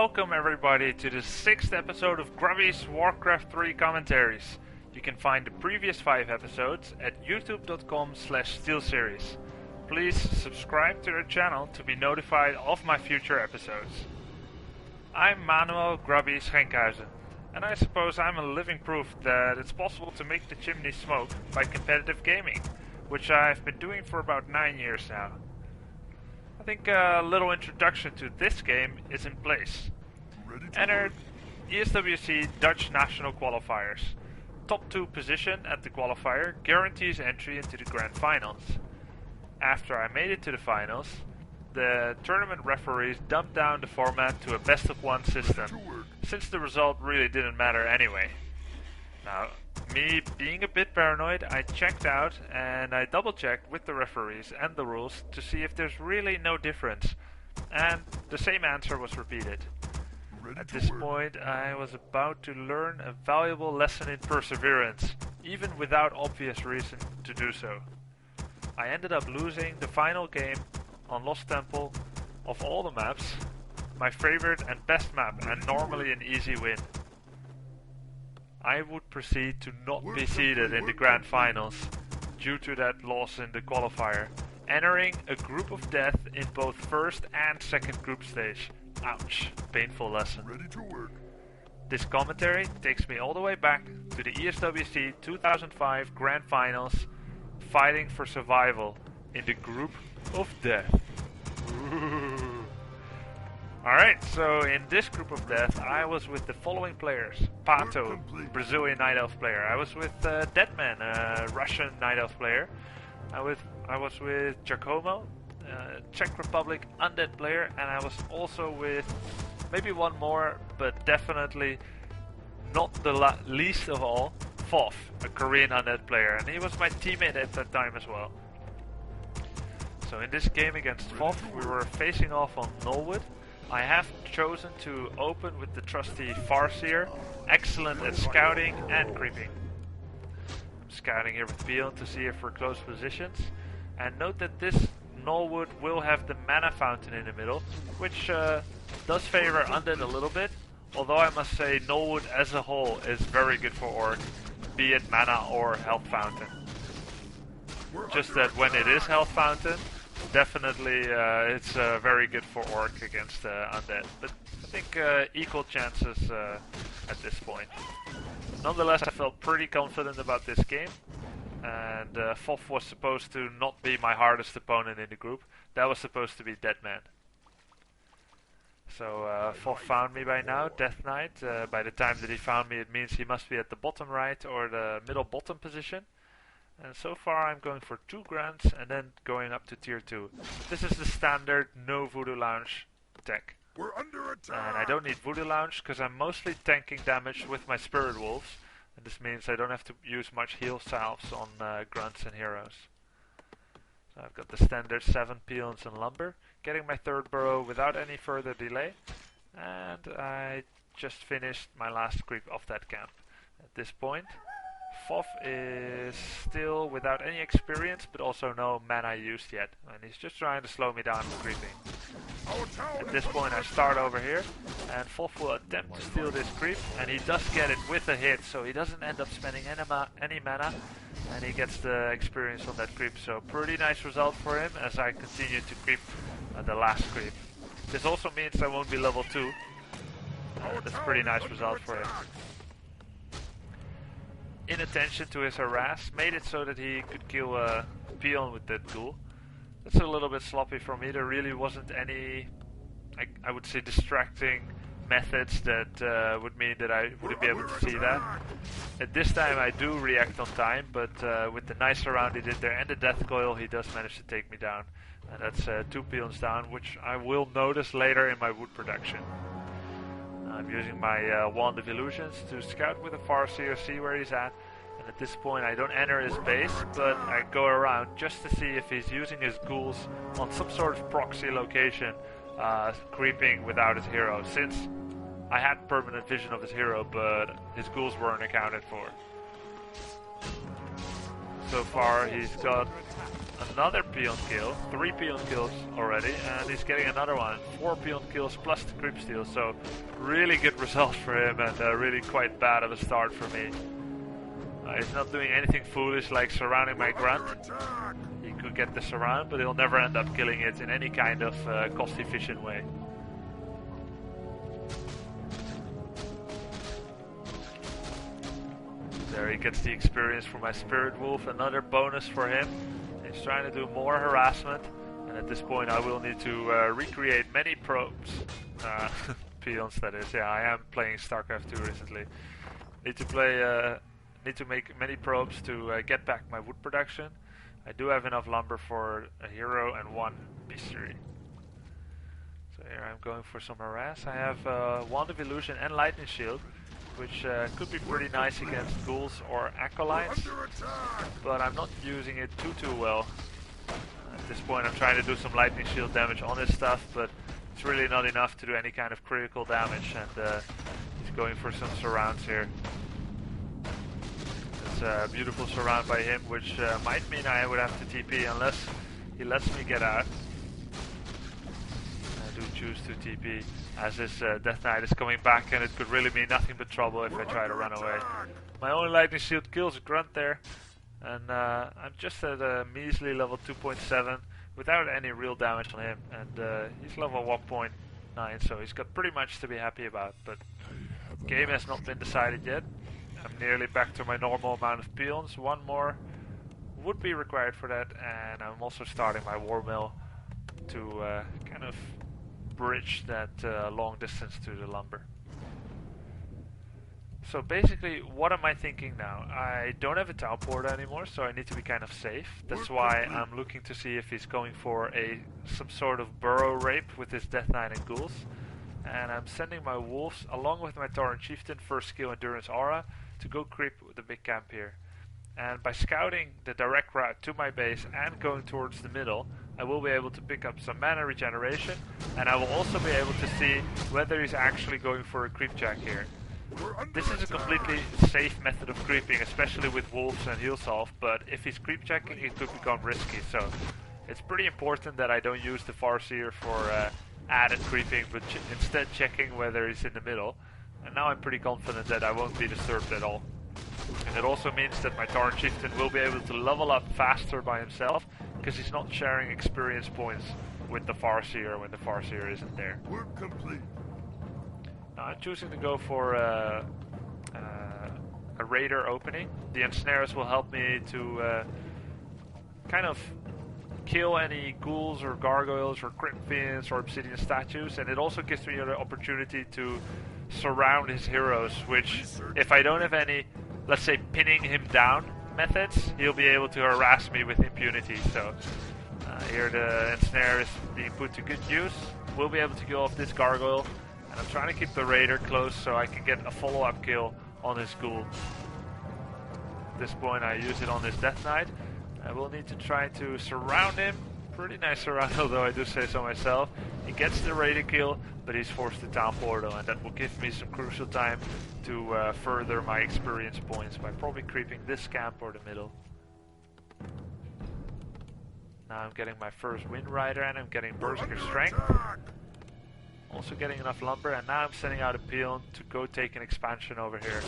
welcome everybody to the 6th episode of Grubby's Warcraft 3 Commentaries. You can find the previous 5 episodes at youtube.com/Steelseries. Please subscribe to the channel to be notified of my future episodes. I'm Manuel Grubby Schenkhuizen, and I suppose I'm a living proof that it's possible to make the chimney smoke by competitive gaming, which I've been doing for about 9 years now. I think a little introduction to this game is in place. Enter ESWC Dutch National Qualifiers. Top 2 position at the qualifier guarantees entry into the grand finals. After I made it to the finals, the tournament referees dumped down the format to a best of 1 system, since the result really didn't matter anyway. Now, me being a bit paranoid, I checked out and I double checked with the referees and the rules to see if there's really no difference, and the same answer was repeated. At this point, I was about to learn a valuable lesson in perseverance, even without obvious reason to do so. I ended up losing the final game on Lost Temple. Of all the maps, my favorite and best map, and normally an easy win. I would proceed to not be seeded in the grand finals due to that loss in the qualifier, entering a group of death in both first and second group stage. Ouch, painful lesson. Ready to work. This commentary takes me all the way back to the ESWC 2005 grand finals, fighting for survival in the group of death. Alright, so in this group of death, I was with the following players. Pato, Brazilian Night Elf player. I was with Deadman, a Russian Night Elf player. I was with Giacomo, Czech Republic Undead player. And I was also with maybe one more, but definitely not the least of all, Fof, a Korean Undead player. And he was my teammate at that time as well. So in this game against Fof, we were facing off on Gnoll Wood. I have chosen to open with the trusty Farseer, excellent at scouting and creeping. I'm scouting here with Peon to see if we're close positions. And note that this Gnoll Wood will have the mana fountain in the middle, which does favor Undead a little bit. Although I must say Gnoll Wood as a whole is very good for Orc, be it mana or health fountain. Just that when it is health fountain, definitely it's very good for Orc against Undead, but I think equal chances at this point. Nonetheless, I felt pretty confident about this game, and Fof was supposed to not be my hardest opponent in the group. That was supposed to be Deadman. So Fof found me by now, Death Knight. By the time that he found me, it means he must be at the bottom right or the middle bottom position. And so far I'm going for 2 grants and then going up to tier 2. This is the standard no Voodoo Lounge tech. We're under attack. And I don't need Voodoo Lounge because I'm mostly tanking damage with my Spirit Wolves. And this means I don't have to use much heal salves on grunts and heroes. So I've got the standard 7 peons and lumber. Getting my 3rd burrow without any further delay. And I just finished my last creep of that camp. At this point, Fof is still without any experience, but also no mana used yet, and he's just trying to slow me down from creeping. At this point I start over here, and Fof will attempt to steal this creep, and he does get it with a hit, so he doesn't end up spending any mana, and he gets the experience on that creep, so pretty nice result for him as I continue to creep the last creep. This also means I won't be level 2, that's a pretty nice result for him. Inattention to his harass made it so that he could kill a peon with that ghoul. That's a little bit sloppy for me. There really wasn't any, I would say, distracting methods that would mean that I wouldn't be able to see that. At this time I do react on time, but with the nice round he did there and the death coil, he does manage to take me down. And that's 2 peons down, which I will notice later in my wood production. I'm using my Wand of Illusions to scout with a Farseer, see where he's at. And at this point I don't enter his base, but I go around just to see if he's using his ghouls on some sort of proxy location, creeping without his hero, since I had permanent vision of his hero, but his ghouls weren't accounted for. So far he's got another peon kill, 3 peon kills already, and he's getting another one, 4 peon kills plus the creep steal, so really good result for him and really quite bad of a start for me. He's not doing anything foolish like surrounding my grunt. He could get the surround, but he'll never end up killing it in any kind of cost-efficient way. There he gets the experience for my Spirit Wolf, another bonus for him. He's trying to do more harassment, and at this point I will need to recreate many probes. Peons, that is. Yeah, I am playing StarCraft 2 recently. Need to make many probes to get back my wood production. I do have enough lumber for a hero and 1 bestiary. So here I'm going for some harass. I have Wand of Illusion and Lightning Shield, which could be pretty nice against ghouls or acolytes, but I'm not using it too well. At this point I'm trying to do some Lightning Shield damage on his stuff, but it's really not enough to do any kind of critical damage, and he's going for some surrounds here. It's a beautiful surround by him, which might mean I would have to TP unless he lets me get out. I do choose to TP, as his Death Knight is coming back, and it could really mean nothing but trouble if I try to run away. My only Lightning Shield kills a grunt there, and I'm just at a measly level 2.7 without any real damage on him, and he's level 1.9, so he's got pretty much to be happy about, but game has not been decided yet. I'm nearly back to my normal amount of peons. 1 more would be required for that, and I'm also starting my war mill to kind of bridge that long distance to the lumber. So basically, what am I thinking now? I don't have a town porter anymore, so I need to be kind of safe. That's why I'm looking to see if he's going for some sort of burrow rape with his Death Knight and ghouls. And I'm sending my wolves along with my Tauren Chieftain, first skill Endurance Aura, to go creep the big camp here. And by scouting the direct route to my base and going towards the middle, I will be able to pick up some mana regeneration, and I will also be able to see whether he's actually going for a creep jack here. This is a completely safe method of creeping, especially with wolves and heal salve, but if he's creep jacking it could become risky, so it's pretty important that I don't use the Farseer for added creeping, but instead checking whether he's in the middle. And now I'm pretty confident that I won't be disturbed at all. And it also means that my Tauren Chieftain will be able to level up faster by himself, because he's not sharing experience points with the Farseer when the Farseer isn't there. Work complete. Now I'm choosing to go for a Raider opening. The Ensnares will help me to kind of kill any ghouls or gargoyles or crypt fiends or obsidian statues, and it also gives me the opportunity to surround his heroes, which if I don't have any, let's say, pinning him down methods, he'll be able to harass me with impunity. So here the Ensnare is being put to good use. We'll be able to kill off this gargoyle, and I'm trying to keep the Raider close so I can get a follow-up kill on his ghoul. At this point I use it on his Death Knight. I will need to try to surround him. Pretty nice surround, although I do say so myself. He gets the Raider kill, but he's forced to town portal, and that will give me some crucial time to further my experience points by probably creeping this camp or the middle. Now I'm getting my first Wind Rider, and I'm getting Berserker Strength. Also getting enough lumber, and now I'm sending out a peon to go take an expansion over here.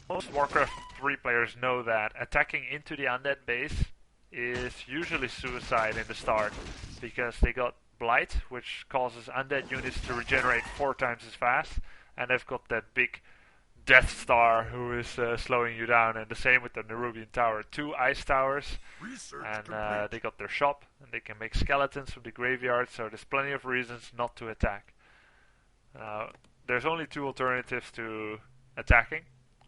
Most Warcraft 3 players know that attacking into the undead base is usually suicide in the start, because they got Blight, which causes undead units to regenerate 4 times as fast, and they've got that big Death Star who is slowing you down, and the same with the Nerubian Tower. 2 ice towers, and they got their shop, and they can make skeletons from the graveyard, so there's plenty of reasons not to attack. There's only 2 alternatives to attacking,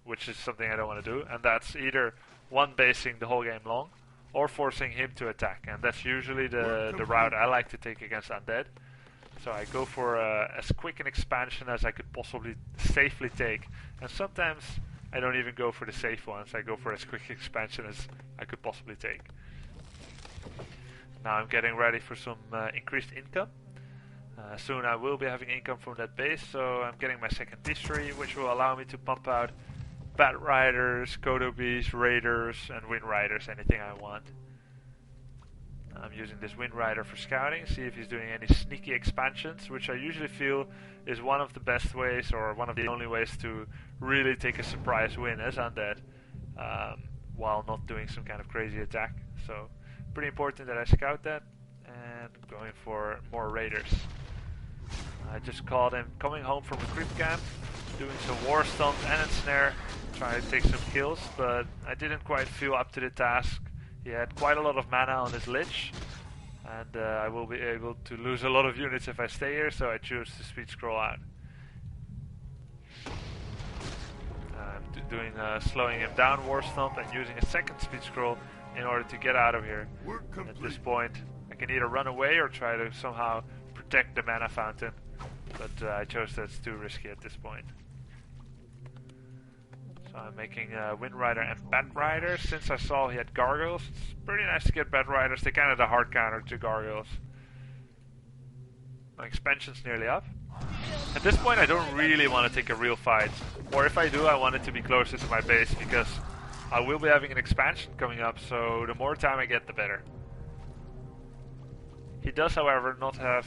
which is something I don't want to do, and that's either one basing the whole game long, or forcing him to attack, and that's usually the route I like to take against undead. So I go for as quick an expansion as I could possibly safely take, and sometimes I don't even go for the safe ones, I go for as quick expansion as I could possibly take. Now I'm getting ready for some increased income. Soon I will be having income from that base, so I'm getting my second bestiary, which will allow me to pump out Bat Riders, Kodobis, Raiders, and Wind Riders, anything I want. I'm using this Wind Rider for scouting, see if he's doing any sneaky expansions, which I usually feel is one of the best ways, or one of the only ways to really take a surprise win as Undead, while not doing some kind of crazy attack. So, pretty important that I scout that, and going for more Raiders. I just caught him coming home from a creep camp, doing some war stomp and ensnare, trying to take some kills, but I didn't quite feel up to the task. He had quite a lot of mana on his Lich, and I will be able to lose a lot of units if I stay here, so I choose to speed scroll out. I'm doing slowing him down war stomp and using a second speed scroll in order to get out of here. At this point, I can either run away or try to somehow protect the mana fountain, but I chose that's too risky at this point. So I'm making Wind Rider and Bat Rider. Since I saw he had Gargoyles, it's pretty nice to get Bat Riders. They're kind of the hard counter to Gargoyles. My expansion's nearly up. At this point I don't really want to take a real fight. Or if I do, I want it to be closer to my base, because I will be having an expansion coming up, so the more time I get, the better. He does, however, not have...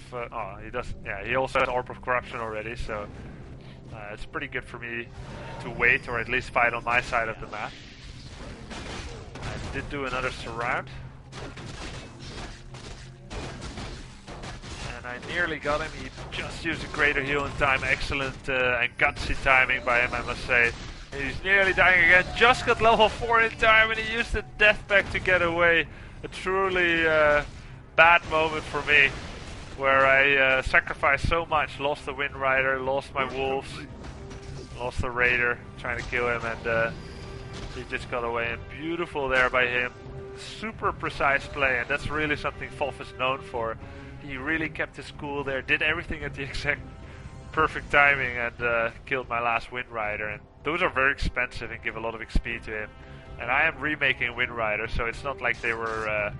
he also has Orb of Corruption already, so... it's pretty good for me to wait, or at least fight on my side of the map. I did do another surround. And I nearly got him. He just used a greater heal in time. Excellent and gutsy timing by him, I must say. He's nearly dying again. Just got level 4 in time, and he used the death pack to get away. A truly bad moment for me, where I sacrificed so much, lost the Wind Rider, lost my wolves, lost the Raider, trying to kill him, and he just got away. And beautiful there by him. Super precise play, and that's really something Folf is known for. He really kept his cool there, did everything at the exact perfect timing, and killed my last Wind Rider. And those are very expensive and give a lot of XP to him. And I am remaking Wind Rider, so it's not like they were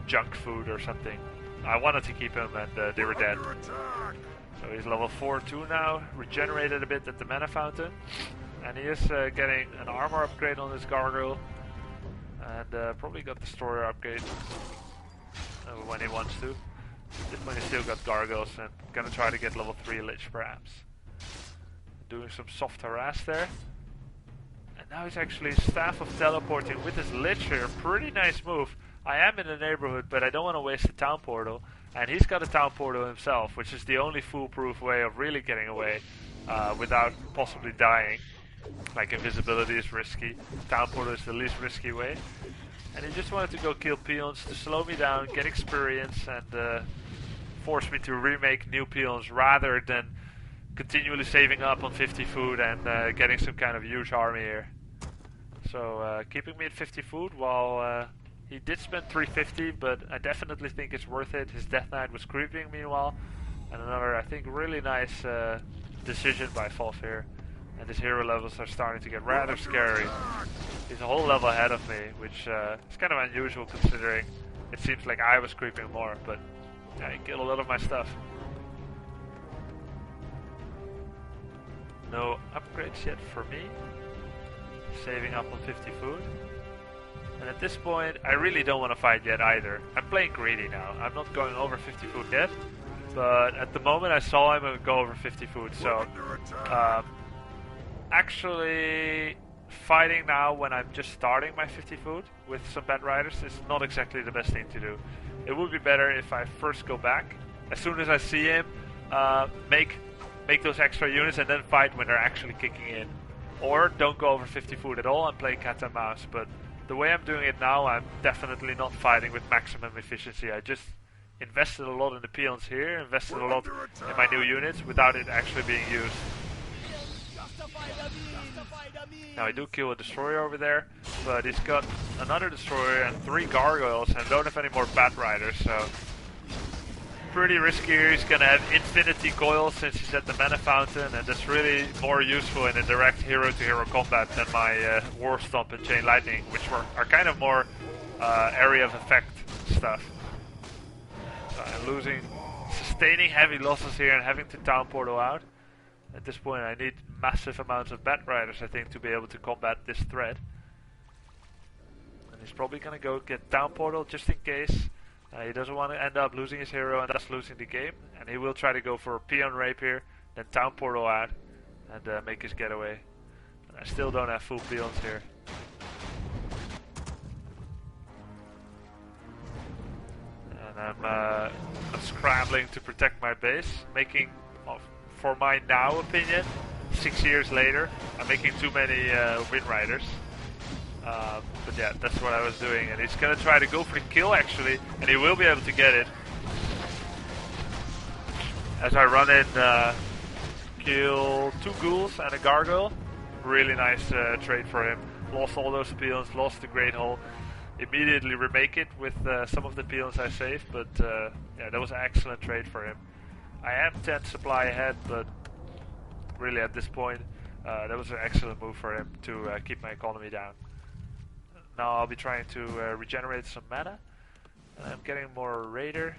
junk food or something. I wanted to keep him, and they were dead. So he's level 4-2 now, regenerated a bit at the mana fountain, and he is getting an armor upgrade on his Gargoyle, and probably got Destroyer upgrade when he wants to. This one he still got Gargoyles, and gonna try to get level 3 Lich perhaps. Doing some soft harass there. And now he's actually Staff of Teleporting with his Lich here. Pretty nice move. I am in the neighborhood, but I don't want to waste the town portal. And he's got a town portal himself, which is the only foolproof way of really getting away without possibly dying. Like, invisibility is risky. Town portal is the least risky way. And he just wanted to go kill peons to slow me down, get experience, and force me to remake new peons rather than continually saving up on 50 food and getting some kind of huge army here. So keeping me at 50 food while... he did spend 350, but I definitely think it's worth it. His Death Knight was creeping meanwhile. And another, I think, really nice decision by Folf here. And his hero levels are starting to get rather scary. He's a whole level ahead of me, which is kind of unusual considering it seems like I was creeping more. But yeah, he killed a lot of my stuff. No upgrades yet for me. Saving up on 50 food. And at this point, I really don't want to fight yet either. I'm playing greedy now. I'm not going over 50 food yet. But at the moment I saw him go over 50 food. So, actually, fighting now when I'm just starting my 50 food with some Bat Riders is not exactly the best thing to do. It would be better if I first go back. As soon as I see him, make those extra units and then fight when they're actually kicking in. Or don't go over 50 food at all and play cat and mouse. But the way I'm doing it now, I'm definitely not fighting with maximum efficiency. I just invested a lot in the peons here, invested a lot in my new units without it actually being used. Now I do kill a destroyer over there, but he's got another destroyer and 3 gargoyles and don't have any more Bat Riders, so pretty risky here. He's gonna have infinity coils since he's at the mana fountain, and that's really more useful in a direct hero-to-hero combat than my War Stomp and Chain Lightning, which are kind of more area of effect stuff. So I'm sustaining heavy losses here and having to town portal out. At this point I need massive amounts of Bat Riders, I think, to be able to combat this threat. And he's probably gonna go get Town Portal just in case. He doesn't want to end up losing his hero and thus losing the game. And he will try to go for a Peon Rapier, then Town Portal out, and make his getaway. And I still don't have full peons here. And I'm scrambling to protect my base, making, for my now opinion, 6 years later, I'm making too many Wind Riders. But yeah, that's what I was doing, and he's gonna try to go for the kill actually, and he will be able to get it. As I run in, kill 2 ghouls and a gargoyle. Really nice trade for him. Lost all those peons, lost the Great Hole. Immediately remake it with some of the peons I saved, but yeah, that was an excellent trade for him. I am 10 supply ahead, but really at this point, that was an excellent move for him to keep my economy down. Now I'll be trying to regenerate some mana. I'm getting more Raider.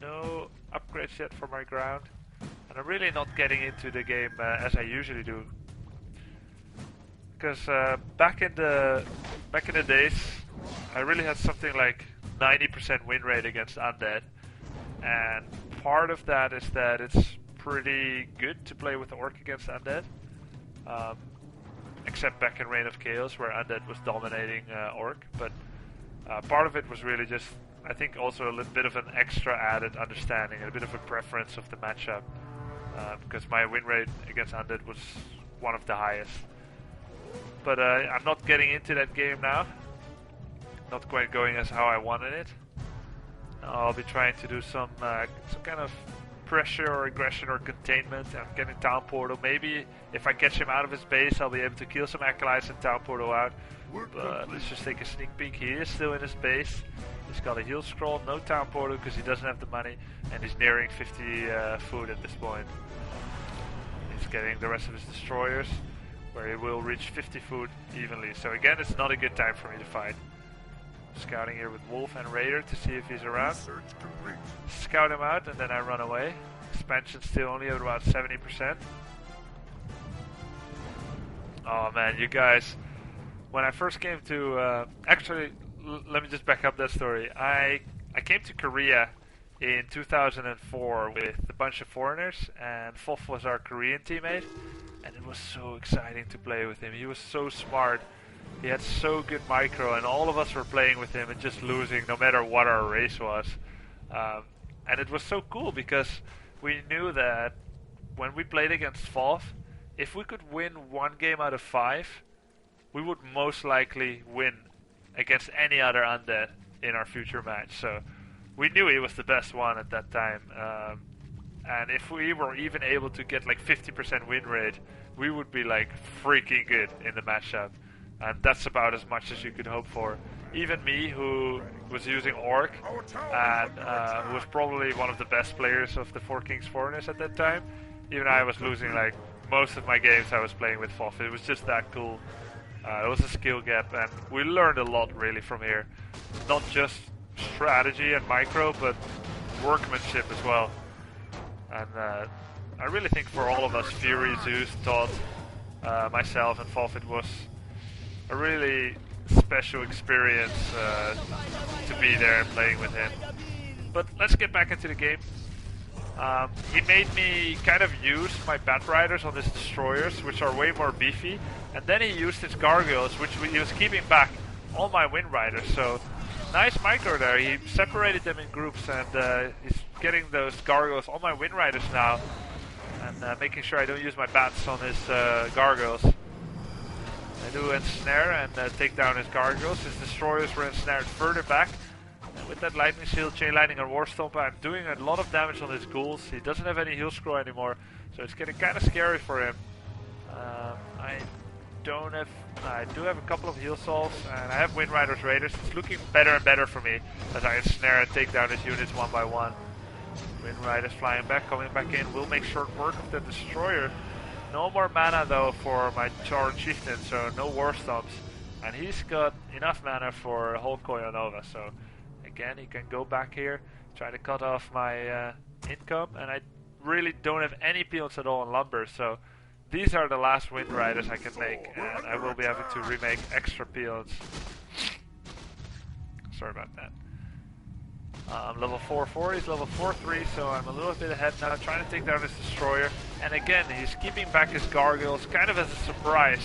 No upgrades yet for my ground. And I'm really not getting into the game as I usually do. Because back in the days, I really had something like 90% win rate against Undead. And part of that is that it's pretty good to play with Orc against Undead. Except back in Reign of Chaos, where Undead was dominating Orc. But part of it was really just, I think, also a little bit of an extra added understanding, and a bit of a preference of the matchup. Because my win rate against Undead was one of the highest. But I'm not getting into that game now. Not quite going as how I wanted it. Now I'll be trying to do some kind of pressure or aggression or containment. I'm getting Town Portal. Maybe if I catch him out of his base, I'll be able to kill some Acolytes and Town Portal out. But let's just take a sneak peek. He is still in his base. He's got a heal scroll, no Town Portal because he doesn't have the money, and he's nearing 50 food at this point. He's getting the rest of his destroyers, where he will reach 50 food evenly. So again, it's not a good time for me to fight. Scouting here with Wolf and Raider to see if he's around. Scout him out and then I run away. Expansion still only at about 70%. Oh man, you guys. When I first came to... actually, let me just back up that story. I came to Korea in 2004 with a bunch of foreigners, and Fof was our Korean teammate. And it was so exciting to play with him. He was so smart. He had so good micro, and all of us were playing with him and just losing no matter what our race was. And it was so cool because we knew that when we played against Fof, if we could win 1 game out of 5, we would most likely win against any other Undead in our future match. So we knew he was the best one at that time. And if we were even able to get like 50% win rate, we would be like freaking good in the matchup. And that's about as much as you could hope for. Even me, who was using Orc, and who was probably one of the best players of the 4 Kings Foreigners at that time, even I was losing like most of my games I was playing with Fof. It was just that cool. It was a skill gap, and we learned a lot really from here. Not just strategy and micro, but workmanship as well. And I really think for all of us, Fury, Zeus, Todd, myself and Fof, it was a really special experience to be there and playing with him. But let's get back into the game. He made me kind of use my Bat Riders on his destroyers, which are way more beefy, and then he used his gargoyles, which he was keeping back all my Wind Riders. So nice micro there. He separated them in groups, and he's getting those gargoyles on my Wind Riders now, and making sure I don't use my bats on his gargoyles. I do ensnare and take down his gargoyles. His destroyers were ensnared further back. And with that lightning shield, chain lightning and war stomp, I'm doing a lot of damage on his ghouls. He doesn't have any heal scroll anymore, so it's getting kind of scary for him. I do have a couple of heal salves, and I have Wind Riders Raiders. It's looking better and better for me as I ensnare and take down his units one by one. Wind Riders flying back, coming back in. Will make short work of the destroyer. No more mana though for my Charred Chieftain, so no War Stomps. And he's got enough mana for Hulk Nova, so again he can go back here, try to cut off my income, and I really don't have any peons at all in lumber, so these are the last wind riders I can make, and I will be having to remake extra peons. Sorry about that. Level 4-4, he's level 4-3, so I'm a little bit ahead now, trying to take down his destroyer. And again, he's keeping back his gargoyles, kind of as a surprise.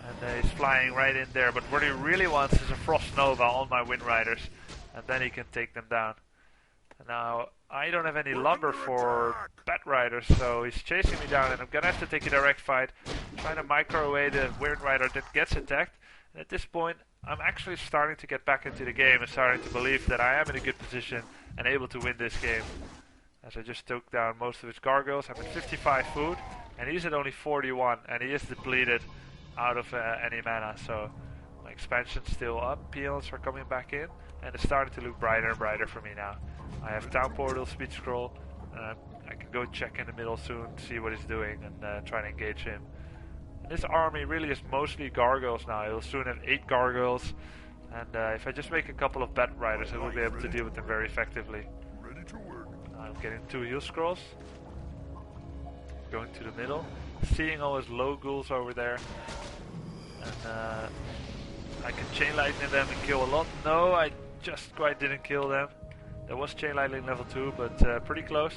And he's flying right in there, but what he really wants is a Frost Nova on my Wind Riders, and then he can take them down. Now, I don't have any lumber for Bat Riders, so he's chasing me down, and I'm gonna have to take a direct fight, trying to micro away the Wind Rider that gets attacked. And at this point, I'm actually starting to get back into the game and starting to believe that I am in a good position and able to win this game. As I just took down most of his gargoyles, I'm at 55 food, and he's at only 41, and he is depleted out of any mana, so my expansion's still up, peons are coming back in, and it's starting to look brighter and brighter for me now. I have Town Portal, Speed Scroll, I can go check in the middle soon, see what he's doing, and try to engage him. This army really is mostly gargoyles now. He'll soon have 8 gargoyles, and if I just make a couple of Bat Riders, I will be able to deal with them very effectively. I'm getting 2 heal scrolls, going to the middle, seeing all his low ghouls over there, and I can chain lightning them and kill a lot. No, I just quite didn't kill them. There was chain lightning level 2, but pretty close.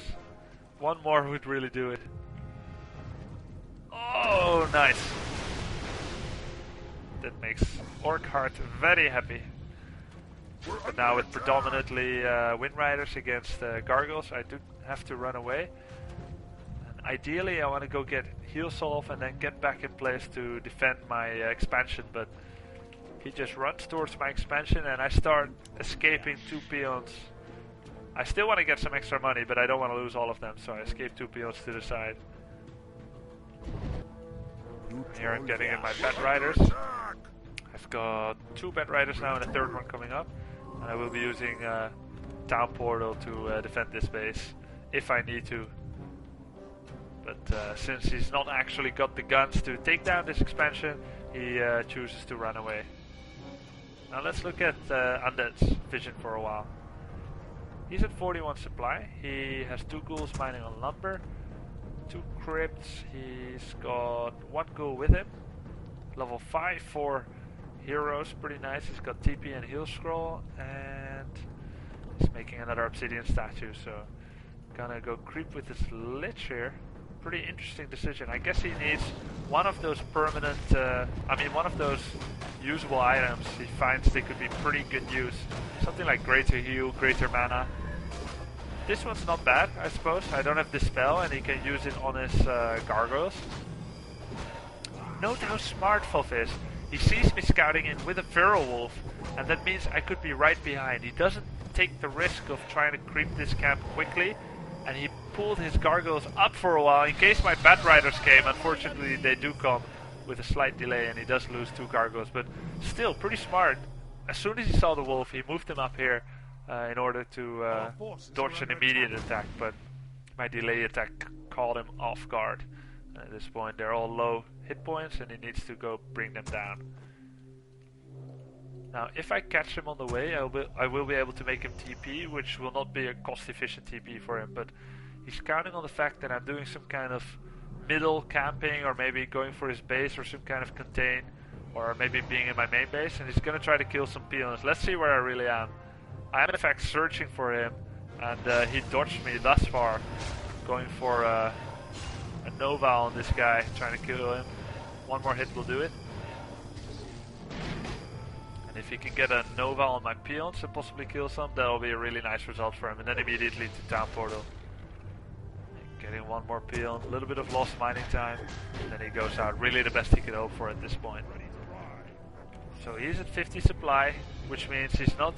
One more would really do it. Oh, nice. That makes Orc very happy. But now with predominantly Wind Riders against Gargoyles, I do have to run away. And ideally I want to go get heal solve and then get back in place to defend my expansion, but he just runs towards my expansion and I start escaping 2 peons. I still want to get some extra money, but I don't want to lose all of them, so I escape 2 peons to the side. Here I'm getting in my Bat Riders. I've got 2 Bat Riders now and a 3rd one coming up. And I will be using Town Portal to defend this base, if I need to. But since he's not actually got the guns to take down this expansion, he chooses to run away. Now let's look at Undead's vision for a while. He's at 41 supply, he has 2 ghouls mining on lumber, 2 crypts, he's got 1 ghoul with him, level 5 for heroes, pretty nice, he's got TP and heal scroll, and he's making another obsidian statue, so gonna go creep with this lich here. Pretty interesting decision. I guess he needs one of those permanent, one of those usable items. He finds they could be pretty good use. Something like greater heal, greater mana. This one's not bad, I suppose. I don't have Dispel and he can use it on his gargoyles. Note how smart Fulf is. He sees me scouting in with a feral wolf, and that means I could be right behind. He doesn't take the risk of trying to creep this camp quickly, and he pulled his gargoyles up for a while in case my Bat Riders came. Unfortunately, they do come with a slight delay, and he does lose 2 gargoyles, but still pretty smart. As soon as he saw the wolf, he moved him up here in order to dodge an immediate attack, but my delay attack caught him off guard. At this point, they're all low hit points, and he needs to go bring them down. Now, if I catch him on the way, I will be able to make him TP, which will not be a cost-efficient TP for him, but he's counting on the fact that I'm doing some kind of middle camping, or maybe going for his base, or some kind of contain, or maybe being in my main base, and he's going to try to kill some peons. Let's see where I really am. I am in fact searching for him, and he dodged me thus far, going for a Nova on this guy, trying to kill him. One more hit will do it. And if he can get a Nova on my peons and possibly kill some, that'll be a really nice result for him. And then immediately to Town Portal. Getting one more peon, a little bit of lost mining time, and then he goes out. Really the best he could hope for at this point. So he's at 50 supply, which means he's not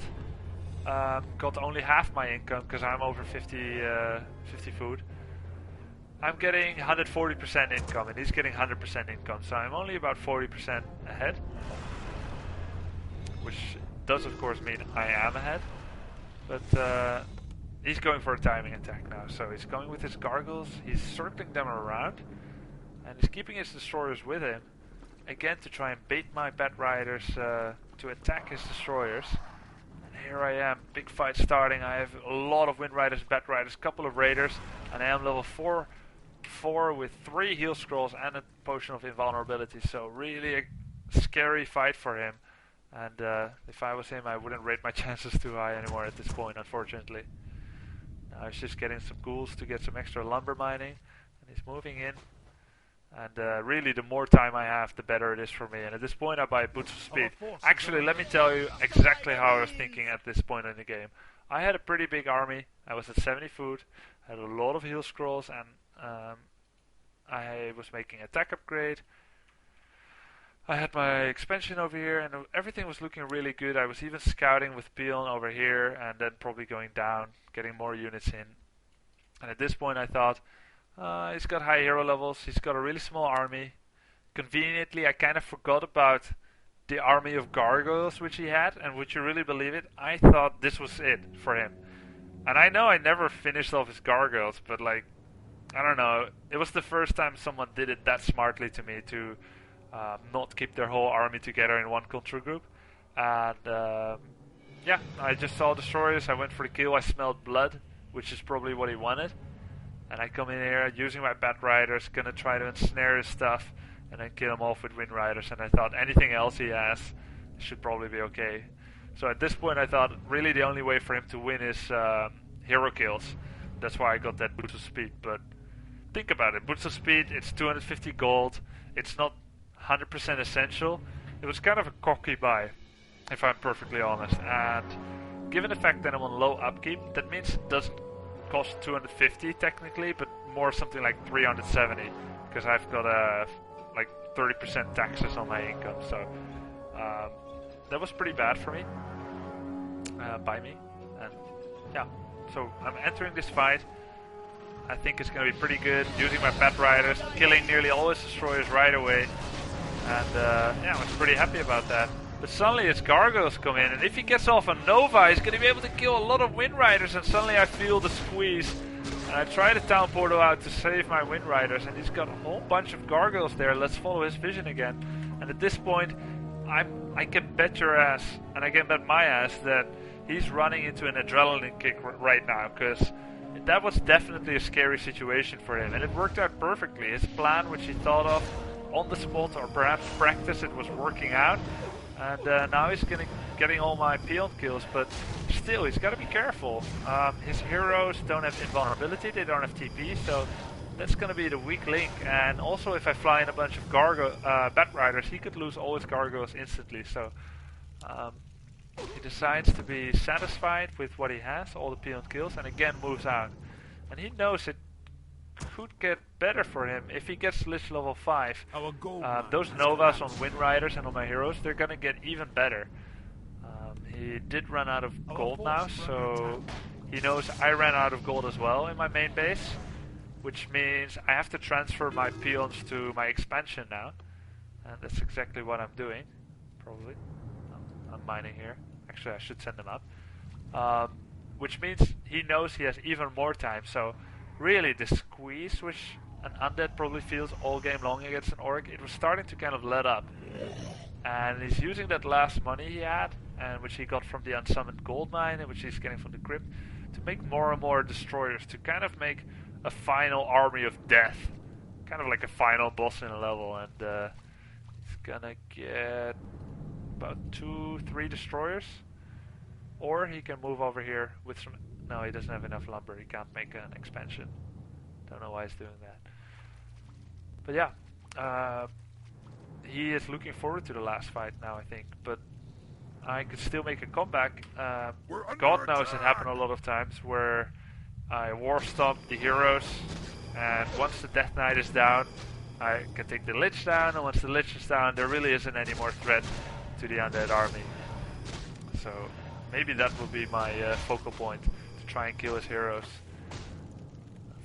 got only half my income, because I'm over 50 food. I'm getting 140% income, and he's getting 100% income, so I'm only about 40% ahead. Which does of course mean I am ahead, but he's going for a timing attack now, so he's going with his gargoyles, he's circling them around, and he's keeping his destroyers with him, again to try and bait my Bat Riders to attack his destroyers. And here I am, big fight starting. I have a lot of Wind Riders, Bat Riders, couple of Raiders. and I am level 4 with 3 heal scrolls and a potion of invulnerability, so really a scary fight for him. And if I was him, I wouldn't rate my chances too high anymore at this point, unfortunately. Now he's just getting some ghouls to get some extra lumber mining, and he's moving in. And really, the more time I have, the better it is for me. And at this point, I buy Boots of Speed. Actually, let me tell you exactly how I was thinking at this point in the game. I had a pretty big army. I was at 70 food, had a lot of heal scrolls, and I was making attack upgrade. I had my expansion over here, and everything was looking really good. I was even scouting with Peon over here, and then probably going down, getting more units in. And at this point, I thought, he's got high hero levels, he's got a really small army. Conveniently, I kind of forgot about the army of gargoyles which he had, and would you really believe it? I thought this was it for him. And I know I never finished off his gargoyles, but like, I don't know, it was the first time someone did it that smartly to me to not keep their whole army together in one control group. And yeah, I just saw destroyers, I went for the kill, I smelled blood, which is probably what he wanted. And I come in here using my Bat Riders, gonna try to ensnare his stuff and then kill him off with Wind Riders. And I thought anything else he has should probably be okay. So at this point I thought really the only way for him to win is hero kills. That's why I got that Boots of Speed. But think about it, Boots of Speed, it's 250 gold. It's not 100% essential. It was kind of a cocky buy, if I'm perfectly honest. And given the fact that I'm on low upkeep, that means it doesn't cost 250 technically, but more something like 370, because I've got like 30% taxes on my income. So that was pretty bad for me, by me. And yeah, so I'm entering this fight. I think it's going to be pretty good, using my Bat Riders, killing nearly all his destroyers right away. And yeah, I was pretty happy about that. But suddenly his gargoyles come in, and if he gets off a Nova, he's going to be able to kill a lot of Wind Riders, and suddenly I feel the squeeze. And I try to town portal out to save my Wind Riders, and he's got a whole bunch of gargoyles there. Let's follow his vision again. And at this point, I can bet your ass, and I can bet my ass, that he's running into an adrenaline kick right now, because that was definitely a scary situation for him. And it worked out perfectly. His plan, which he thought of on the spot, or perhaps practice, it was working out. And now he's getting all my peon kills, but still, he's got to be careful. His heroes don't have invulnerability, they don't have TP, so that's going to be the weak link. And also, if I fly in a bunch of Bat Riders, he could lose all his gargoyles instantly. So he decides to be satisfied with what he has, all the peon kills, and again moves out. And he knows it could get better for him if he gets Lich level 5. Those Novas on Wind Riders and on my heroes, they're gonna get even better. He did run out of gold now, so he knows I ran out of gold as well in my main base, which means I have to transfer my peons to my expansion now, and that's exactly what I'm doing, probably. I'm mining here. Actually, I should send them up. Which means he knows he has even more time, so really, the squeeze which an undead probably feels all game long against an orc, it was starting to kind of let up. And he's using that last money he had, and which he got from the unsummoned gold mine, and which he's getting from the crypt, to make more and more destroyers, to kind of make a final army of death. Kind of like a final boss in a level, and he's gonna get about 2-3 destroyers. Or he can move over here with some... No, he doesn't have enough lumber. He can't make an expansion. Don't know why he's doing that. But yeah, he is looking forward to the last fight now, I think. But I could still make a comeback. God knows it happened a lot of times where I war stomp the heroes, and once the Death Knight is down, I can take the Lich down, and once the Lich is down, there really isn't any more threat to the undead army. So maybe that will be my focal point, to try and kill his heroes.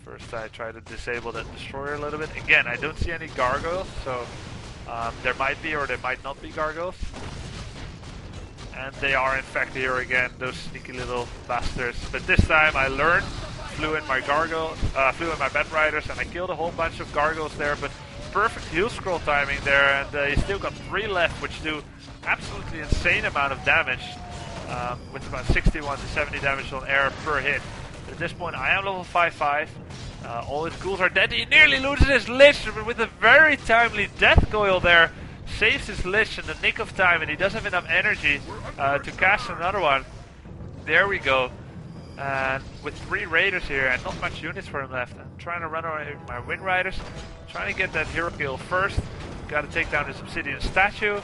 First I try to disable that destroyer a little bit. Again, I don't see any gargoyles, so there might be or there might not be gargoyles. And they are in fact here again, those sneaky little bastards. But this time I learned, flew in my Bat Riders, and I killed a whole bunch of gargoyles there, but perfect heal scroll timing there, and he still got 3 left, which do absolutely insane amount of damage, with about 61 to 70 damage on air per hit. At this point I am level 5-5, All his ghouls are dead. He nearly loses his Lich, but with a very timely Death Coil there, saves his Lich in the nick of time, and he doesn't have enough energy to cast another one. There we go. And with 3 Raiders here and not much units for him left, I'm trying to run away with my Wind Riders, trying to get that hero kill first. Gotta take down this Obsidian statue.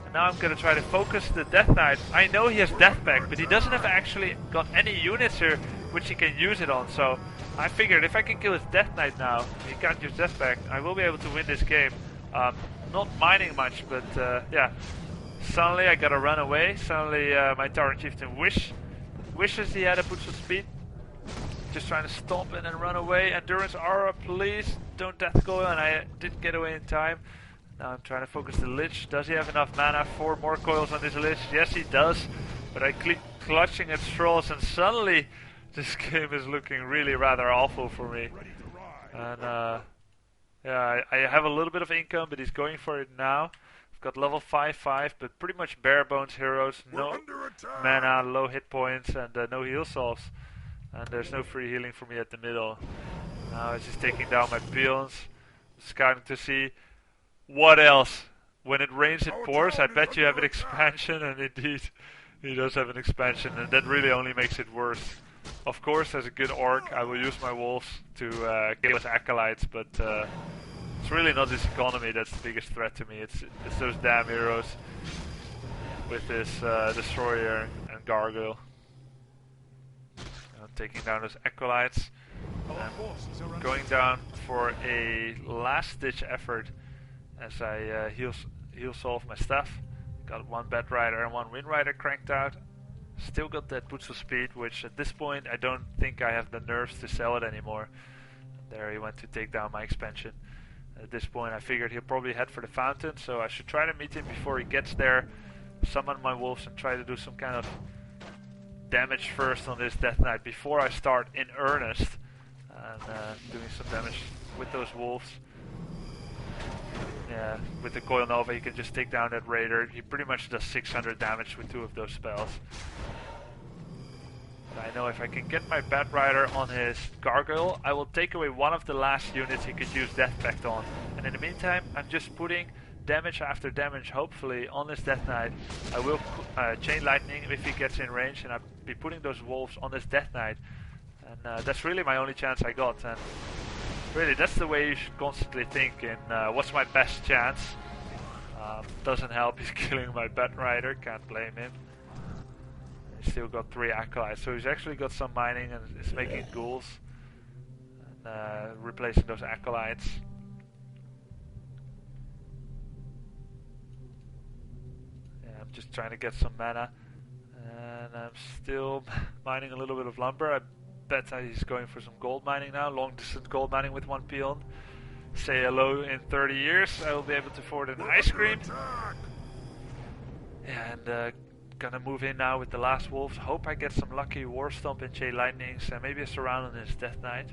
And now I'm gonna try to focus the Death Knight. I know he has Death Pact, but he doesn't have actually got any units here which he can use it on. So I figured if I can kill his Death Knight now, he can't use Death Pact, I will be able to win this game. Not mining much, but yeah. Suddenly I gotta run away. Suddenly my Tauren Chieftain wishes he had a boost of speed. Just trying to stop and then run away. Endurance Aura, please don't Death Coil, and I didn't get away in time. Now I'm trying to focus the Lich. Does he have enough mana for more coils on this Lich? Yes, he does. But I keep clutching at straws, and suddenly this game is looking really rather awful for me. And yeah, I have a little bit of income, but he's going for it now. I've got level 5-5, but pretty much bare bones heroes. No mana, low hit points, and no heal solves. And there's no free healing for me at the middle. Now it's just taking down my peons. Scouting to see what else. When it rains it pours. I bet you have an expansion, and indeed he does have an expansion, and that really only makes it worse. Of course, as a good orc, I will use my wolves to kill his acolytes, but it's really not his economy that's the biggest threat to me. It's those damn heroes with this destroyer and gargoyle. Taking down those acolytes. I'm going down for a last-ditch effort as I heal solve my stuff. Got 1 Bat Rider and 1 Wind Rider cranked out. Still got that boost of speed, which at this point I don't think I have the nerves to sell it anymore. There he went to take down my expansion. At this point I figured he'll probably head for the fountain, so I should try to meet him before he gets there. Summon my wolves and try to do some kind of damage first on this Death Knight before I start in earnest. And doing some damage with those wolves. Yeah, with the Coil Nova he can just take down that Raider. He pretty much does 600 damage with 2 of those spells. But I know if I can get my Bat Rider on his Gargoyle, I will take away one of the last units he could use Death Pact on. And in the meantime, I'm just putting damage after damage, hopefully, on this Death Knight. I will Chain Lightning if he gets in range, and I'll be putting those wolves on this Death Knight. And that's really my only chance I got. And really, that's the way you should constantly think in what's my best chance. Doesn't help, he's killing my Bat Rider, can't blame him. He's still got 3 acolytes, so he's actually got some mining and is making ghouls. And replacing those acolytes. I'm just trying to get some mana, and I'm still mining a little bit of lumber. I bet that he's going for some gold mining now, long distance gold mining with 1 peon. Say hello in 30 years, I will be able to afford an ice cream. Yeah, and gonna move in now with the last wolves. Hope I get some lucky War Stomp and Chain Lightnings, and maybe a Surround on his Death Knight.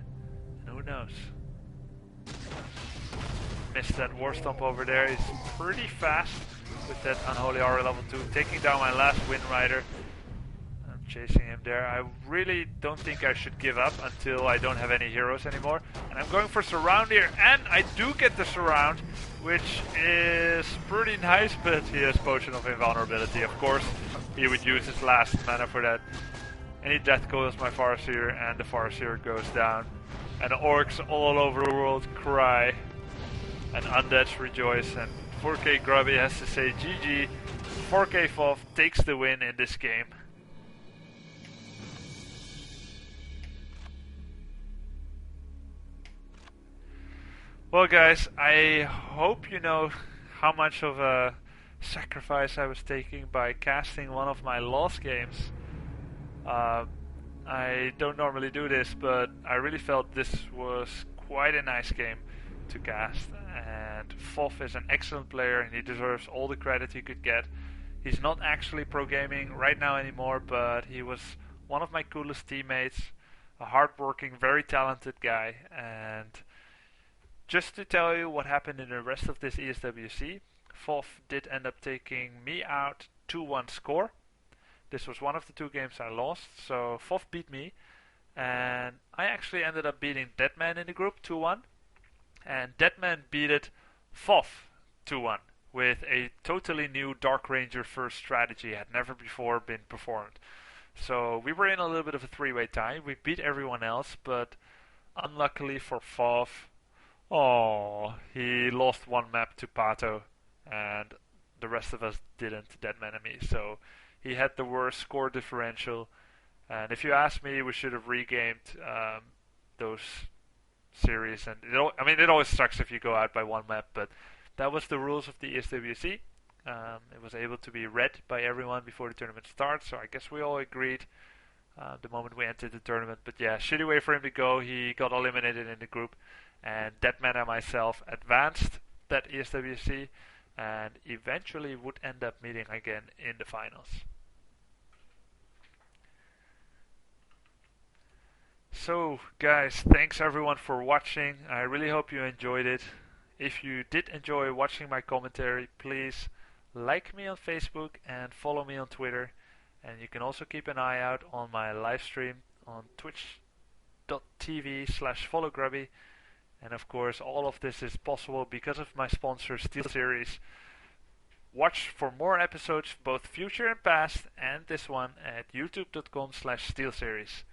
And who knows? Missed that War Stomp over there, he's pretty fast. With that Unholy Aura level 2, taking down my last Wind Rider. I'm chasing him there. I really don't think I should give up until I don't have any heroes anymore. And I'm going for Surround here, and I do get the Surround, which is pretty nice, but he has Potion of Invulnerability. Of course, he would use his last mana for that. And he Death Coils my Farseer, and the Farseer goes down. And the orcs all over the world cry. And undeads rejoice, and 4K Grubby has to say GG. 4K FOF takes the win in this game. Well guys, I hope you know how much of a sacrifice I was taking by casting one of my lost games. I don't normally do this, but I really felt this was quite a nice game to cast, and FOF is an excellent player and he deserves all the credit he could get. He's not actually pro gaming right now anymore, but he was one of my coolest teammates, a hardworking, very talented guy. And just to tell you what happened in the rest of this ESWC, FOF did end up taking me out 2-1 score. This was one of the 2 games I lost, so FOF beat me. and I actually ended up beating Deadman in the group 2-1, and Deadman beat it FOF 2-1 with a totally new Dark Ranger first strategy had never before been performed. So we were in a little bit of a three-way tie. We beat everyone else, but unluckily for FOF, he lost one map to Pato, and the rest of us didn't, Deadman and me. So he had the worst score differential. And if you ask me, we should have regamed those series. And it always sucks if you go out by one map, but that was the rules of the ESWC. It was able to be read by everyone before the tournament starts, so I guess we all agreed the moment we entered the tournament. But yeah, shitty way for him to go. He got eliminated in the group, and Deadman and myself advanced that ESWC and eventually would end up meeting again in the finals. So guys, thanks everyone for watching. I really hope you enjoyed it. If you did enjoy watching my commentary, please like me on Facebook and follow me on Twitter. And you can also keep an eye out on my live stream on twitch.tv/followgrubby. And of course, all of this is possible because of my sponsor, Steelseries. Watch for more episodes, both future and past, and this one at youtube.com/Steelseries.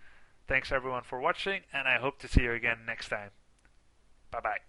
Thanks everyone for watching, and I hope to see you again next time. Bye bye.